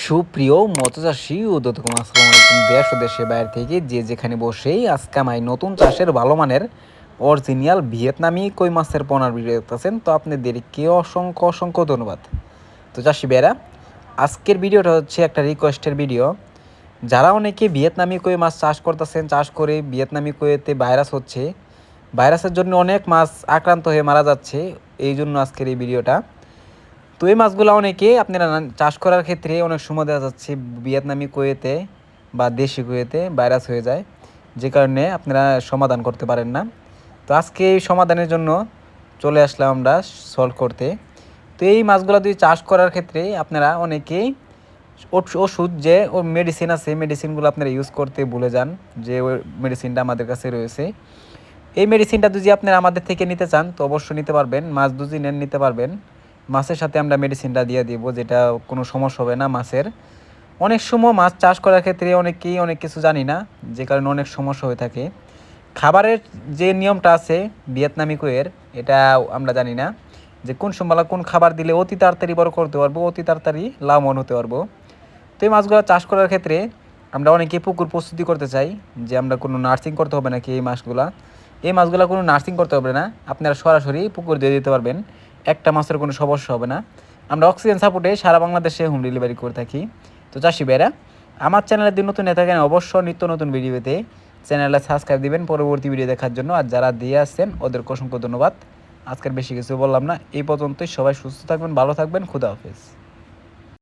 সুপ্রিয় মৎস্যচাষী উদ্যোক্তা আসসালামু আলাইকুম। দেশ ও দেশের বাইরে থেকে যে যেখানে বসেই আজকে আমায় নতুন চাষের ভালো মানের অরিজিনাল ভিয়েতনামি কই মাছের পোনার ভিডিও দেখতেছেন, তো আপনাদেরকে অসংখ্য অসংখ্য ধন্যবাদ। তো চাষি ভাইরা, আজকের ভিডিওটা হচ্ছে একটা রিকোয়েস্টের ভিডিও। যারা অনেকে ভিয়েতনামি কই মাছ চাষ করতেছেন, চাষ করে ভিয়েতনামি কইতে ভাইরাস হচ্ছে, ভাইরাসের জন্য অনেক মাছ আক্রান্ত হয়ে মারা যাচ্ছে, এই জন্য আজকের এই ভিডিওটা। তো এই মাছগুলো অনেকে আপনারা চাষ করার ক্ষেত্রে অনেক সময় দেখা যাচ্ছে ভিয়েতনামি কুয়েতে বা দেশি কুয়েতে ভাইরাস হয়ে যায়, যে কারণে আপনারা সমাধান করতে পারেন না। তো আজকে এই সমাধানের জন্য চলে আসলাম আমরা সলভ করতে। তো এই মাছগুলো যদি চাষ করার ক্ষেত্রে আপনারা অনেকেই ওষুধ যে ও মেডিসিন আছে, মেডিসিনগুলো আপনারা ইউজ করতে ভুলে যান, যে ওই মেডিসিনটা আমাদের কাছে রয়েছে। এই মেডিসিনটা যদি আপনারা আমাদের থেকে নিতে চান তো অবশ্যই নিতে পারবেন, মাছ যদি নেন নিতে পারবেন। মাছের সাথে আমরা মেডিসিনটা দিয়ে দিব, যেটা কোনো সমস্যা হবে না মাছের। অনেক সময় মাছ চাষ করার ক্ষেত্রে অনেকেই অনেক কিছু জানি না, যে কারণে অনেক সমস্যা হয়ে থাকে। খাবারের যে নিয়মটা আছে ভিয়েতনামি কুয়ের, এটা আমরা জানি না যে কোন সময় কোন খাবার দিলে অতি তাড়াতাড়ি বড় করতে পারবো, অতি তাড়াতাড়ি লাভবান হতে পারবো। তো এই মাছগুলো চাষ করার ক্ষেত্রে আমরা অনেকে পুকুর প্রস্তুতি করতে চাই, যে আমরা কোনো নার্সিং করতে হবে নাকি এই মাছগুলো কোনো নার্সিং করতে হবে না, আপনারা সরাসরি পুকুর দিয়ে দিতে পারবেন, একটা মাছের কোনো সমস্যা হবে না। আমরা অক্সিজেন সাপোর্টে সারা বাংলাদেশে হোম ডেলিভারি করে থাকি। তো চাষি ভাইরা, আমার চ্যানেলে দিন নতুন থাকেন অবশ্যই নিত্য নতুন ভিডিও পেতে চ্যানেলে সাবস্ক্রাইব দিবেন পরবর্তী ভিডিও দেখার জন্য। আর যারা দিয়ে আসছেন ওদেরকে অসংখ্য ধন্যবাদ। আজকের বেশি কিছু বললাম না, এই পর্যন্তই। সবাই সুস্থ থাকবেন, ভালো থাকবেন, খুদা হাফেজ।